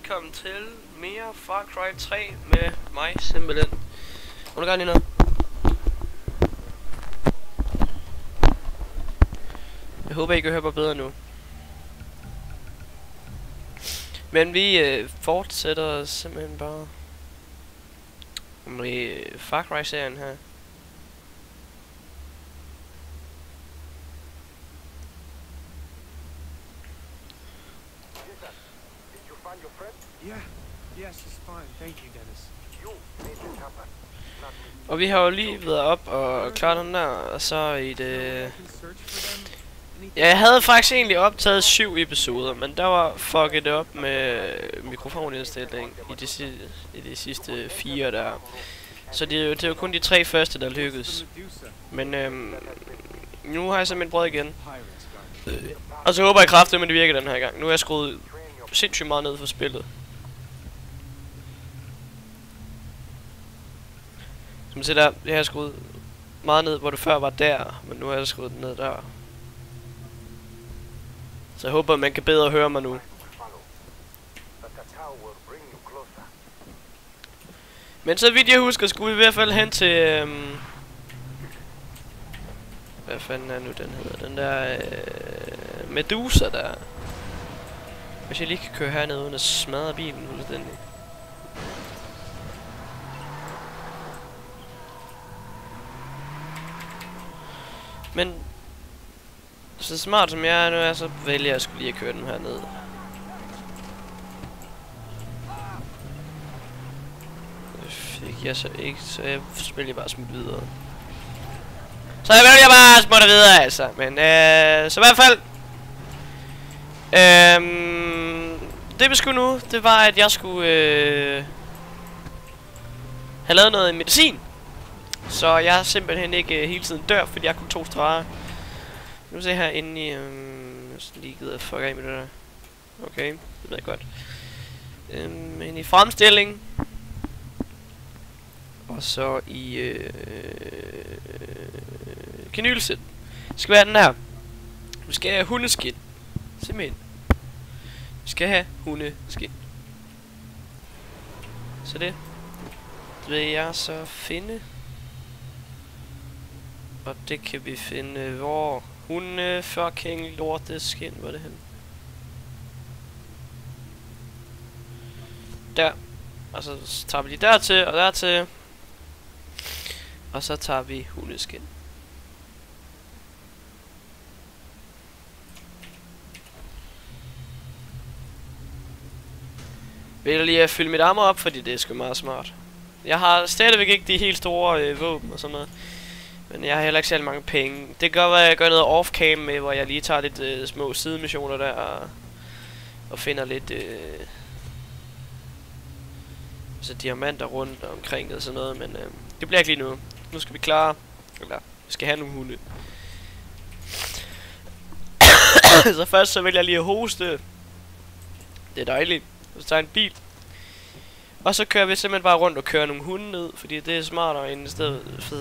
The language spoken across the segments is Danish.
velkommen til mere Far Cry 3 med mig simpelthen. Må du gerne lige noget? Jeg håber I kan høre mig bedre nu. Men vi fortsætter simpelthen bare med Far Cry serien her. Og vi har jo lige været op og klaret den der, og så i det... Ja, jeg havde faktisk egentlig optaget 7 episoder, men der var fucket op med mikrofonindstilling i de sidste 4 der. Så det er jo kun de 3 første, der lykkedes. Men nu har jeg simpelthen prøvet igen. Og så håber jeg kraftigt, at det virker den her gang. Nu har jeg skruet sindssygt meget ned for spillet. Som ser der, jeg har skruet meget ned, hvor det før var der, men nu har jeg skruet den ned der. Så jeg håber, at man kan bedre høre mig nu. Men så vidt jeg husker, skulle vi i hvert fald hen til... hvad fanden er nu den hedder? Den der... Medusa der. Hvis jeg lige kan køre hernede uden at smadre bilen fuldstændig. Men så smart som jeg er nu, så vælger jeg skulle lige at køre den her ned. Det fik jeg så ikke, så jeg vælger bare at smutte videre. Så jeg vælger bare at smutte videre, altså. Men så i hvert fald det vi skulle nu, det var at jeg skulle have lavet noget medicin. Så jeg simpelthen ikke hele tiden dør, fordi jeg kun 2 streger. Nu ser jeg her inde i... lige gider fuck af med det der. Okay, det ved jeg godt. Inde i fremstilling. Og så i... kanylsæt. Det skal være den her. Vi skal have hundeskin. Simpelthen. Vi skal have hundeskin. Så det vil jeg så finde. Og det kan vi finde, hvor hun fucking lorteskin, hvor er det henne? Der. Og så tager vi lige dertil og dertil. Og så tager vi hundeskin. Vil jeg lige fylde mit armor op, fordi det er sgu meget smart. Jeg har stadigvæk ikke de helt store våben og sådan noget. Men jeg har heller ikke særlig mange penge. Det kan godt være, at jeg gør noget off-cam med, hvor jeg lige tager lidt små sidemissioner der og finder lidt så diamanter rundt omkring og sådan noget. Men det bliver ikke lige nu. Nu skal vi klare, eller vi skal have nogle hunde. Så først så vil jeg lige hoste. Det er dejligt. Så tager en bil. Og så kører vi simpelthen bare rundt og kører nogle hunde ned, fordi det er smartere end i stedet for...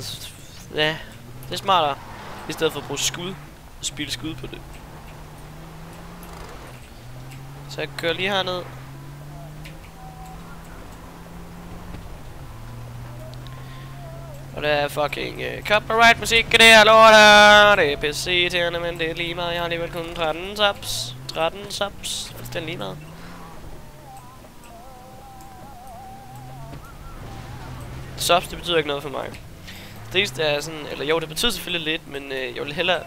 Ja, det er smartere i stedet for at bruge skud og spille skud på det. Så jeg kører lige herned. Og der er fucking copyright musik i det her lort her. Det er PC-irriterende, men det er lige meget. Jeg har alligevel kun 13 subs. 13 subs. Det er lige meget. Subs, det betyder ikke noget for mig. Det eneste er sådan, eller jo, det betyder selvfølgelig lidt, men jeg vil hellere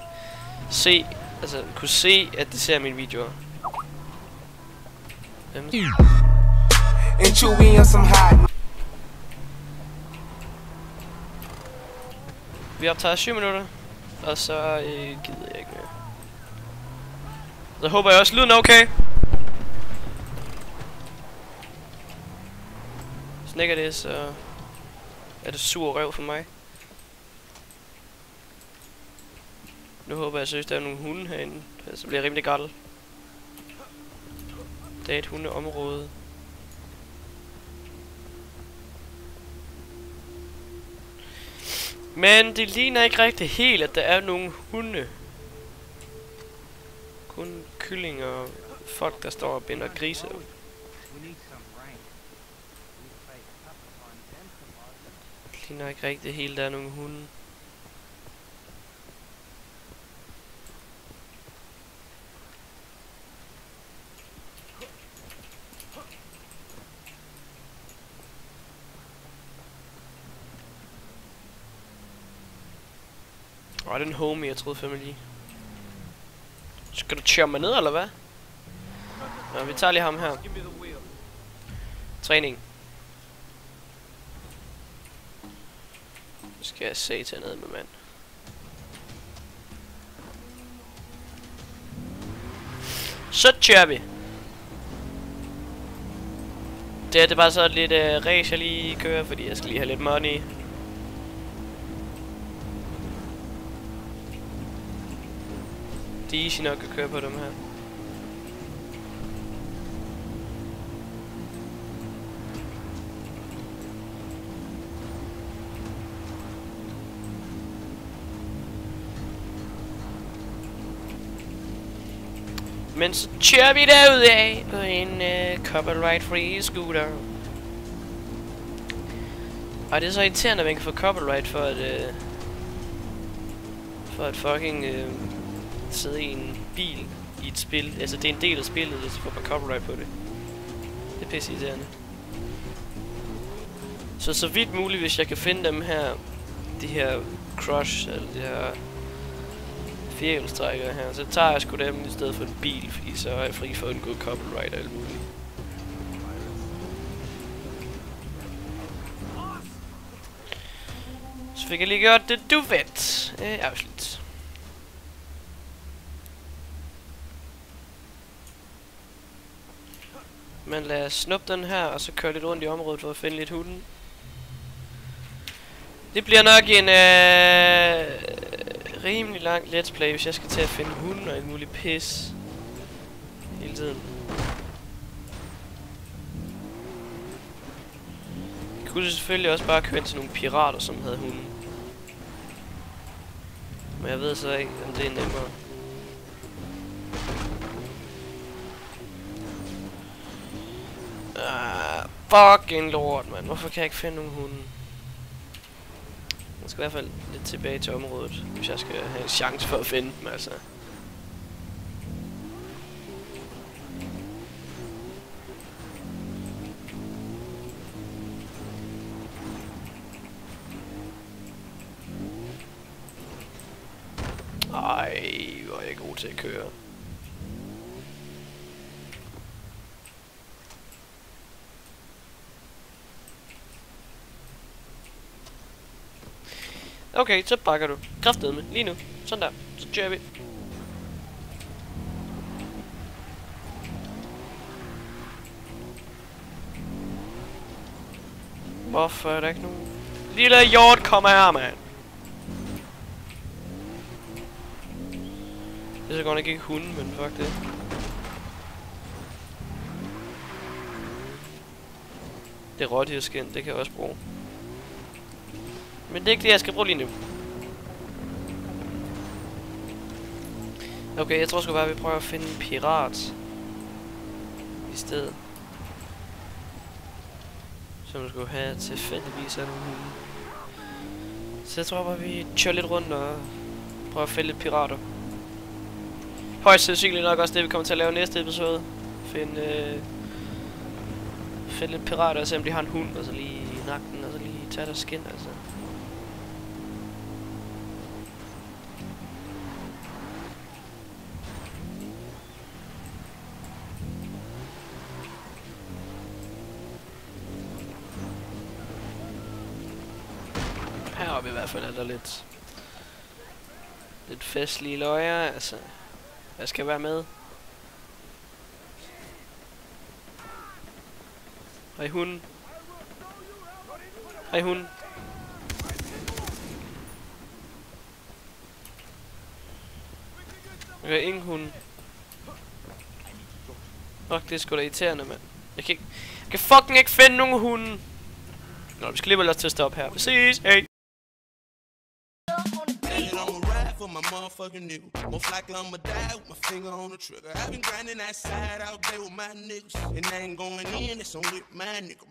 se, altså kunne se, at det ser mine videoer. Vi optager 7 minutter, og så gider jeg ikke mere. Så håber jeg også, lyden er okay. Snækker det, så er det sur røv for mig. Nu håber jeg seriøst, der er nogle hunde herinde. Så bliver jeg rimelig gattel. Det er et hundeområde. Men det ligner ikke rigtig helt, at der er nogle hunde. Kun kyllinger og folk, der står og binder grise. ligner ikke rigtig helt, der er nogle hunde. Åh, det er en homie, jeg troede fandme lige. Skal du køre mig ned, eller hvad? Nå, vi tager lige ham her. Træning. Nu skal jeg se til ned med mand. Så kører vi. Det er bare så lidt race, jeg lige kører, fordi jeg skal lige have lidt money. Det er easy nok at køre på dem her. Men så kører vi derudad på en copyright-free scooter. Og det er så irriterende, at man kan få copyright for at fucking sidde i en bil i et spil. Altså det er en del af spillet, så får man copyright på det. Det er pisse irriterende. Så vidt muligt, hvis jeg kan finde dem her, de her crush, eller de her fjælstrækker her, så tager jeg sgu dem i stedet for en bil, fordi så er jeg fri for at undgå copyright og alt muligt. Så fik jeg lige gjort det, du ved. Afslut. Men lad os snuppe den her, og så køre lidt rundt i området for at finde lidt hunden. Det bliver nok en rimelig lang let's play, hvis jeg skal til at finde hunden og alt muligt pis hele tiden. Jeg kunne selvfølgelig også bare køre ind til nogle pirater, som havde hunden. Men jeg ved så ikke, om det er nemmere. Fucking lort, man. Hvorfor kan jeg ikke finde nogen hunde? Jeg skal i hvert fald lidt tilbage til området, hvis jeg skal have en chance for at finde dem, altså. Ej, hvor er jeg god til at køre. Okay, så bakker du. Kraftedeme. Lige nu. Sådan der. Så kører vi. Hvorfor er der ikke nogen? Lille hjort, kom her, mand. Det er så godt nok ikke hunden, men fuck det. Det er rådyrskin, det kan jeg også bruge. Men det er ikke det, jeg skal bruge lige nu. Okay, jeg tror sgu bare, at vi prøver at finde en pirat i stedet. Som skulle have tilfældigvis af nogle hunde. Så jeg tror bare, vi kører lidt rundt og prøver at finde lidt pirater. Højst sandsynligt nok også det, vi kommer til at lave næste episode. Finde lidt pirater og se, om de har en hund, og så lige nakke den, og så lige tage deres skin, altså. Heroppe i hvert fald er der lidt festlige løjer, altså. Jeg skal være med. Hej hunden. Hej hunden. Okay, ingen hund. Fuck, det er sgu da irriterende, mand. Jeg kan fucking ikke finde nogen hunde. Nå, vi skal lige vel også til at stoppe her. Vi ses, hej. For my motherfucking nigga. Most likely I'ma die with my finger on the trigger. I've been grinding that side out there with my niggas. And I ain't going in, it's on with my nigga.